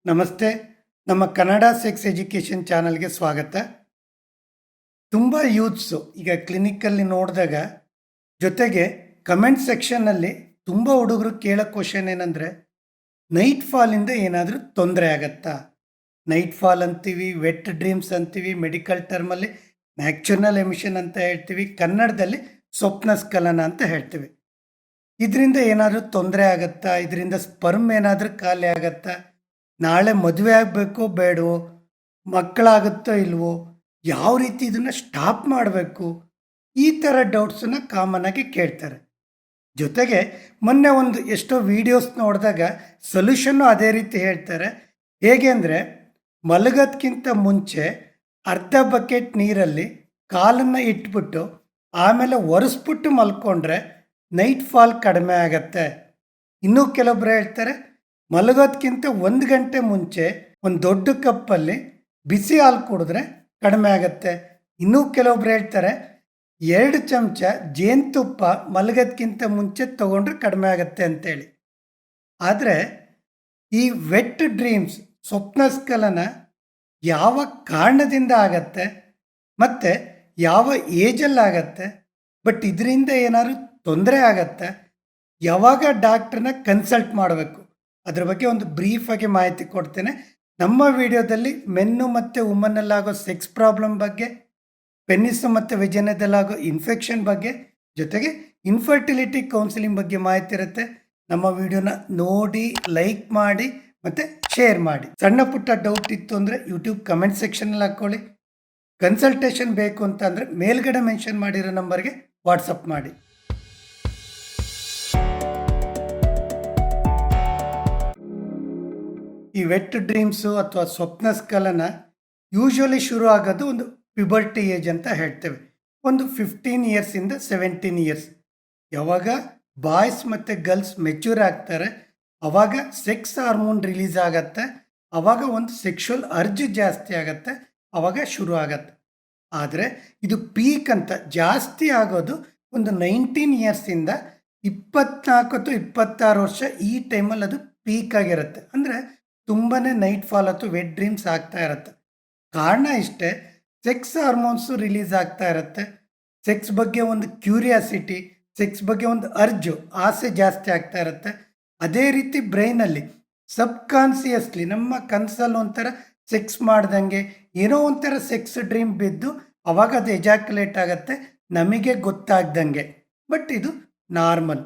ನಮಸ್ತೆ. ನಮ್ಮ Kannada sex education ಚಾನಲ್ಗೆ ಸ್ವಾಗತ. ತುಂಬ ಯೂತ್ಸು ಈಗ ಕ್ಲಿನಿಕ್ಕಲ್ಲಿ ನೋಡಿದಾಗ ಜೊತೆಗೆ ಕಮೆಂಟ್ ಸೆಕ್ಷನ್ನಲ್ಲಿ ತುಂಬ ಹುಡುಗರು ಕೇಳೋ ಕ್ವಶನ್ ಏನಂದರೆ, ನೈಟ್ ಫಾಲಿಂದ ಏನಾದರೂ ತೊಂದರೆ ಆಗತ್ತಾ? ನೈಟ್ ಫಾಲ್ ಅಂತೀವಿ, ವೆಟ್ ಡ್ರೀಮ್ಸ್ ಅಂತೀವಿ, ಮೆಡಿಕಲ್ ಟರ್ಮಲ್ಲಿ ನ್ಯಾಕ್ಚುರಲ್ ಎಮಿಷನ್ ಅಂತ ಹೇಳ್ತೀವಿ, ಕನ್ನಡದಲ್ಲಿ ಸ್ವಪ್ನಸ್ಖಲನ ಅಂತ ಹೇಳ್ತೀವಿ. ಇದರಿಂದ ಏನಾದರೂ ತೊಂದರೆ ಆಗತ್ತಾ? ಇದರಿಂದ ಸ್ಪರ್ಮ್ ಏನಾದರೂ ಖಾಲಿ ಆಗತ್ತಾ? ನಾಳೆ ಮದುವೆ ಆಗಬೇಕೋ ಬೇಡವೋ? ಮಕ್ಕಳಾಗುತ್ತೋ ಇಲ್ವೋ? ಯಾವ ರೀತಿ ಇದನ್ನು ಸ್ಟಾಪ್ ಮಾಡಬೇಕು? ಈ ಥರ ಡೌಟ್ಸನ್ನು ಕಾಮನ್ನಾಗಿ ಕೇಳ್ತಾರೆ. ಜೊತೆಗೆ ಮೊನ್ನೆ ಒಂದು ಎಷ್ಟೋ ವೀಡಿಯೋಸ್ ನೋಡಿದಾಗ ಸೊಲ್ಯೂಷನ್ನು ಅದೇ ರೀತಿ ಹೇಳ್ತಾರೆ. ಹೇಗೆ ಅಂದರೆ, ಮಲಗೋದಕ್ಕಿಂತ ಮುಂಚೆ ಅರ್ಧ ಬಕೆಟ್ ನೀರಲ್ಲಿ ಕಾಲನ್ನು ಇಟ್ಬಿಟ್ಟು ಆಮೇಲೆ ಒರೆಸ್ಬಿಟ್ಟು ಮಲ್ಕೊಂಡ್ರೆ ನೈಟ್ ಫಾಲ್ ಕಡಿಮೆ ಆಗತ್ತೆ. ಇನ್ನೂ ಕೆಲವೊಬ್ರು ಹೇಳ್ತಾರೆ, ಮಲಗೋದಕ್ಕಿಂತ 1 ಗಂಟೆ ಮುಂಚೆ ಒಂದು ದೊಡ್ಡ ಕಪ್ಪಲ್ಲಿ ಬಿಸಿ ಹಾಲು ಕುಡಿದ್ರೆ ಕಡಿಮೆ ಆಗತ್ತೆ. ಇನ್ನೂ ಕೆಲವೊಬ್ರು ಹೇಳ್ತಾರೆ, 2 ಚಮಚ ಜೇನುತುಪ್ಪ ಮಲಗೋದಕ್ಕಿಂತ ಮುಂಚೆ ತೊಗೊಂಡ್ರೆ ಕಡಿಮೆ ಆಗತ್ತೆ ಅಂತೇಳಿ. ಆದರೆ ಈ ವೆಟ್ ಡ್ರೀಮ್ಸ್ ಸ್ವಪ್ನಸ್ಖಲನ ಯಾವ ಕಾರಣದಿಂದ ಆಗತ್ತೆ ಮತ್ತು ಯಾವ ಏಜಲ್ಲಾಗತ್ತೆ, ಬಟ್ ಇದರಿಂದ ಏನಾದ್ರು ತೊಂದರೆ ಆಗತ್ತೆ, ಯಾವಾಗ ಡಾಕ್ಟ್ರನ್ನ ಕನ್ಸಲ್ಟ್ ಮಾಡಬೇಕು, ಅದ್ರ ಬಗ್ಗೆ ಒಂದು ಬ್ರೀಫಾಗಿ ಮಾಹಿತಿ ಕೊಡ್ತೇನೆ. ನಮ್ಮ ವಿಡಿಯೋದಲ್ಲಿ ಮೆನ್ನು ಮತ್ತು ವುಮನ್ನಲ್ಲಾಗೋ ಸೆಕ್ಸ್ ಪ್ರಾಬ್ಲಮ್ ಬಗ್ಗೆ, ಪೆನ್ನಿಸು ಮತ್ತು ವಿಜಯನದಲ್ಲಾಗೋ ಇನ್ಫೆಕ್ಷನ್ ಬಗ್ಗೆ, ಜೊತೆಗೆ ಇನ್ಫರ್ಟಿಲಿಟಿ ಕೌನ್ಸಿಲಿಂಗ್ ಬಗ್ಗೆ ಮಾಹಿತಿ ಇರುತ್ತೆ. ನಮ್ಮ ವಿಡಿಯೋನ ನೋಡಿ, ಲೈಕ್ ಮಾಡಿ ಮತ್ತು ಶೇರ್ ಮಾಡಿ. ಸಣ್ಣ ಪುಟ್ಟ ಡೌಟ್ ಇತ್ತು ಅಂದರೆ ಯೂಟ್ಯೂಬ್ ಕಮೆಂಟ್ ಸೆಕ್ಷನಲ್ಲಿ ಹಾಕ್ಕೊಳ್ಳಿ. ಕನ್ಸಲ್ಟೇಷನ್ ಬೇಕು ಅಂತ ಅಂದರೆ ಮೇಲ್ಗಡೆ ಮೆನ್ಷನ್ ಮಾಡಿರೋ ನಂಬರ್ಗೆ ವಾಟ್ಸಪ್ ಮಾಡಿ. ಈ ವೆಟ್ ಡ್ರೀಮ್ಸು ಅಥವಾ ಸ್ವಪ್ನಸ್ಖಲನ ಯೂಶ್ವಲಿ ಶುರು ಆಗೋದು ಒಂದು ಪ್ಯುಬರ್ಟಿ ಏಜ್ ಅಂತ ಹೇಳ್ತೇವೆ. ಒಂದು 15 ಇಯರ್ಸಿಂದ 17 ಇಯರ್ಸ್. ಯಾವಾಗ ಬಾಯ್ಸ್ ಮತ್ತು ಗರ್ಲ್ಸ್ ಮೆಚ್ಯೂರ್ ಆಗ್ತಾರೆ, ಆವಾಗ ಸೆಕ್ಸ್ ಹಾರ್ಮೋನ್ ರಿಲೀಸ್ ಆಗತ್ತೆ, ಆವಾಗ ಒಂದು ಸೆಕ್ಷುವಲ್ ಅರ್ಜ್ ಜಾಸ್ತಿ ಆಗತ್ತೆ, ಆವಾಗ ಶುರು ಆಗತ್ತೆ. ಆದರೆ ಇದು ಪೀಕ್ ಅಂತ ಜಾಸ್ತಿ ಆಗೋದು ಒಂದು 19 ಇಯರ್ಸಿಂದ 24 ಅಥವಾ 26 ವರ್ಷ. ಈ ಟೈಮಲ್ಲಿ ಅದು ಪೀಕ್ ಆಗಿರುತ್ತೆ. ಅಂದರೆ ತುಂಬಾ ನೈಟ್ ಫಾಲ್ ಅಥವಾ ವೆಟ್ ಡ್ರೀಮ್ಸ್ ಆಗ್ತಾ ಇರುತ್ತೆ. ಕಾರಣ ಇಷ್ಟೇ, ಸೆಕ್ಸ್ ಹಾರ್ಮೋನ್ಸು ರಿಲೀಸ್ ಆಗ್ತಾ ಇರುತ್ತೆ. ಸೆಕ್ಸ್ ಬಗ್ಗೆ ಒಂದು ಕ್ಯೂರಿಯಾಸಿಟಿ, ಸೆಕ್ಸ್ ಬಗ್ಗೆ ಒಂದು ಅರ್ಜು, ಆಸೆ ಜಾಸ್ತಿ ಆಗ್ತಾ ಇರುತ್ತೆ. ಅದೇ ರೀತಿ ಬ್ರೈನಲ್ಲಿ ಸಬ್ಕಾನ್ಸಿಯಸ್ಲಿ ನಮ್ಮ ಕನಸಲ್ಲಿ ಒಂಥರ ಸೆಕ್ಸ್ ಮಾಡ್ದಂಗೆ ಏನೋ ಒಂಥರ ಸೆಕ್ಸ್ ಡ್ರೀಮ್ ಬಿದ್ದು ಅವಾಗ ಅದು ಎಜಾಕ್ಯುಲೇಟ್ ಆಗುತ್ತೆ, ನಮಗೆ ಗೊತ್ತಾಗ್ದಂಗೆ. ಬಟ್ ಇದು ನಾರ್ಮಲ್.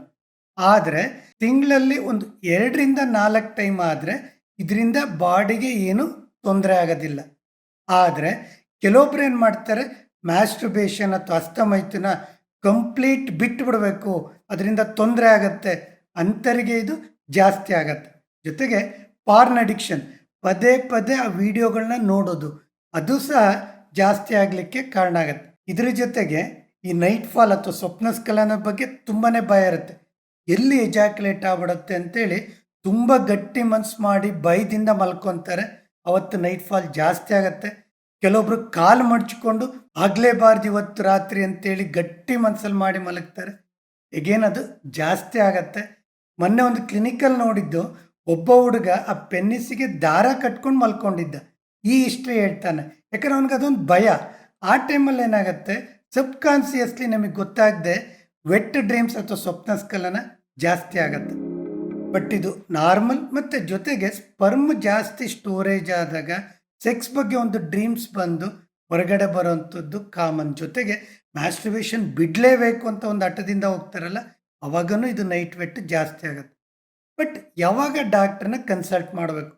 ಆದರೆ ತಿಂಗಳಲ್ಲಿ ಒಂದು 2ರಿಂದ 4 ಟೈಮ್ ಆದರೆ ಇದರಿಂದ ಬಾಡಿಗೆ ಏನು ತೊಂದರೆ ಆಗೋದಿಲ್ಲ. ಆದರೆ ಕೆಲವೊಬ್ರು ಏನು ಮಾಡ್ತಾರೆ, ಮ್ಯಾಸ್ಟರ್ಬೇಷನ್ ಅಥವಾ ಹಸ್ತಮೈಥುನ ಕಂಪ್ಲೀಟ್ ಬಿಟ್ಟುಬಿಡಬೇಕು, ಅದರಿಂದ ತೊಂದರೆ ಆಗತ್ತೆ ಅಂಥವ್ರಿಗೆ ಇದು ಜಾಸ್ತಿ ಆಗತ್ತೆ. ಜೊತೆಗೆ ಪಾರ್ನ್ ಅಡಿಕ್ಷನ್, ಪದೇ ಪದೇ ಆ ವಿಡಿಯೋಗಳನ್ನ ನೋಡೋದು, ಅದು ಸಹ ಜಾಸ್ತಿ ಆಗಲಿಕ್ಕೆ ಕಾರಣ ಆಗುತ್ತೆ. ಇದ್ರ ಜೊತೆಗೆ ಈ ನೈಟ್ ಫಾಲ್ ಅಥವಾ ಸ್ವಪ್ನಸ್ಖಲನ ಬಗ್ಗೆ ತುಂಬಾ ಭಯ ಇರುತ್ತೆ. ಎಲ್ಲಿ ಎಜಾಕ್ಯುಲೇಟ್ ಆಗ್ಬಿಡುತ್ತೆ ಅಂತೇಳಿ ತುಂಬ ಗಟ್ಟಿ ಮನ್ಸು ಮಾಡಿ ಭಯದಿಂದ ಮಲ್ಕೊತಾರೆ. ಅವತ್ತು ನೈಟ್ ಫಾಲ್ ಜಾಸ್ತಿ ಆಗುತ್ತೆ. ಕೆಲವೊಬ್ರು ಕಾಲು ಮಡ್ಚಿಕೊಂಡು ಆಗಲೇಬಾರ್ದು ಇವತ್ತು ರಾತ್ರಿ ಅಂತೇಳಿ ಗಟ್ಟಿ ಮನಸ್ಸಲ್ಲಿ ಮಾಡಿ ಮಲಗ್ತಾರೆ. ಎಗೇನ್ ಅದು ಜಾಸ್ತಿ ಆಗತ್ತೆ. ಮೊನ್ನೆ ಒಂದು ಕ್ಲಿನಿಕಲ್ಲಿ ನೋಡಿದ್ದು, ಒಬ್ಬ ಹುಡುಗ ಆ ಪೆನ್ನಿಸಿಗೆ ದಾರ ಕಟ್ಕೊಂಡು ಮಲ್ಕೊಂಡಿದ್ದ. ಈ ಹಿಸ್ಟ್ರಿ ಹೇಳ್ತಾನೆ. ಯಾಕಂದ್ರೆ ಅವನಿಗೆ ಅದೊಂದು ಭಯ. ಆ ಟೈಮಲ್ಲಿ ಏನಾಗುತ್ತೆ, ಸಬ್ಕಾನ್ಸಿಯಸ್ಲಿ ನಮಗೆ ಗೊತ್ತಾಗದೆ ವೆಟ್ ಡ್ರೀಮ್ಸ್ ಅಥವಾ ಸ್ವಪ್ನಸ್ಖಲನ ಜಾಸ್ತಿ ಆಗತ್ತೆ. ಬಟ್ ಇದು ನಾರ್ಮಲ್. ಮತ್ತು ಜೊತೆಗೆ ಸ್ಪರ್ಮ್ ಜಾಸ್ತಿ ಸ್ಟೋರೇಜ್ ಆದಾಗ ಸೆಕ್ಸ್ ಬಗ್ಗೆ ಒಂದು ಡ್ರೀಮ್ಸ್ ಬಂದು ಹೊರಗಡೆ ಬರೋವಂಥದ್ದು ಕಾಮನ್. ಜೊತೆಗೆ ಮ್ಯಾಸ್ಟರ್ಬೇಷನ್ ಬಿಡಲೇಬೇಕು ಅಂತ ಒಂದು ಹಠದಿಂದ ಹೋಗ್ತಾರಲ್ಲ, ಅವಾಗೂ ಇದು ನೈಟ್ ವೆಟ್ ಜಾಸ್ತಿ ಆಗುತ್ತೆ. ಬಟ್ ಯಾವಾಗ ಡಾಕ್ಟ್ರನ್ನ ಕನ್ಸಲ್ಟ್ ಮಾಡಬೇಕು?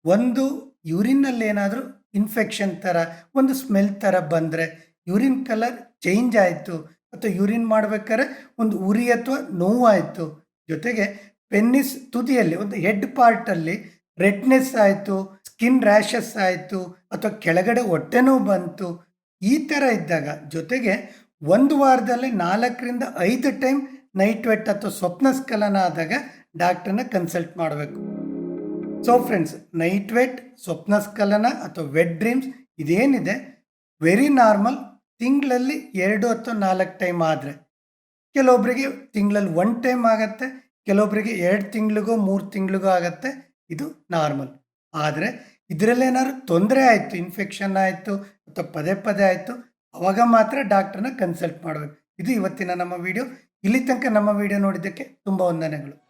ಒಂದು ಯೂರಿನಲ್ಲಿ ಏನಾದರೂ ಇನ್ಫೆಕ್ಷನ್ ಥರ, ಒಂದು ಸ್ಮೆಲ್ ಥರ ಬಂದರೆ, ಯೂರಿನ್ ಕಲರ್ ಚೇಂಜ್ ಆಯಿತು, ಅಥವಾ ಯೂರಿನ್ ಮಾಡ್ಬೇಕಾದ್ರೆ ಒಂದು ಉರಿ ಅಥವಾ ನೋವಾಯಿತು, ಜೊತೆಗೆ ಪೆನ್ನಿಸ್ ತುದಿಯಲ್ಲಿ ಒಂದು ಹೆಡ್ ಪಾರ್ಟಲ್ಲಿ ರೆಡ್ನೆಸ್ ಆಯಿತು, ಸ್ಕಿನ್ ರ್ಯಾಷಸ್ ಆಯಿತು, ಅಥವಾ ಕೆಳಗಡೆ ಹೊಟ್ಟೆನೂ ಬಂತು, ಈ ಥರ ಇದ್ದಾಗ, ಜೊತೆಗೆ 1 ವಾರದಲ್ಲಿ 4ರಿಂದ 5 ಟೈಮ್ ನೈಟ್ ವೆಟ್ ಅಥವಾ ಸ್ವಪ್ನಸ್ಖಲನ ಆದಾಗ ಡಾಕ್ಟ್ರನ್ನ ಕನ್ಸಲ್ಟ್ ಮಾಡಬೇಕು. ಸೊ ಫ್ರೆಂಡ್ಸ್, ನೈಟ್ ವೆಟ್, ಸ್ವಪ್ನಸ್ಖಲನ ಅಥವಾ ವೆಟ್ ಡ್ರೀಮ್ಸ್ ಇದೇನಿದೆ ವೆರಿ ನಾರ್ಮಲ್. ತಿಂಗಳಲ್ಲಿ 2 ಅಥವಾ 4 ಟೈಮ್ ಆದರೆ, ಕೆಲವೊಬ್ಬರಿಗೆ ತಿಂಗಳಲ್ಲಿ 1 ಟೈಮ್ ಆಗುತ್ತೆ, ಕೆಲವೊಬ್ಬರಿಗೆ 2 ತಿಂಗಳಿಗೋ 3 ತಿಂಗಳಿಗೋ ಆಗುತ್ತೆ. ಇದು ನಾರ್ಮಲ್. ಆದರೆ ಇದರಲ್ಲೇನಾದ್ರು ತೊಂದರೆ ಆಯಿತು, ಇನ್ಫೆಕ್ಷನ್ ಆಯಿತು ಅಥವಾ ಪದೇ ಪದೇ ಆಯಿತು, ಅವಾಗ ಮಾತ್ರ ಡಾಕ್ಟ್ರನ್ನ ಕನ್ಸಲ್ಟ್ ಮಾಡಬೇಕು. ಇದು ಇವತ್ತಿನ ನಮ್ಮ ವಿಡಿಯೋ. ಇಲ್ಲಿ ತನಕ ನಮ್ಮ ವಿಡಿಯೋ ನೋಡಿದ್ದಕ್ಕೆ ತುಂಬ ವಂದನೆಗಳು.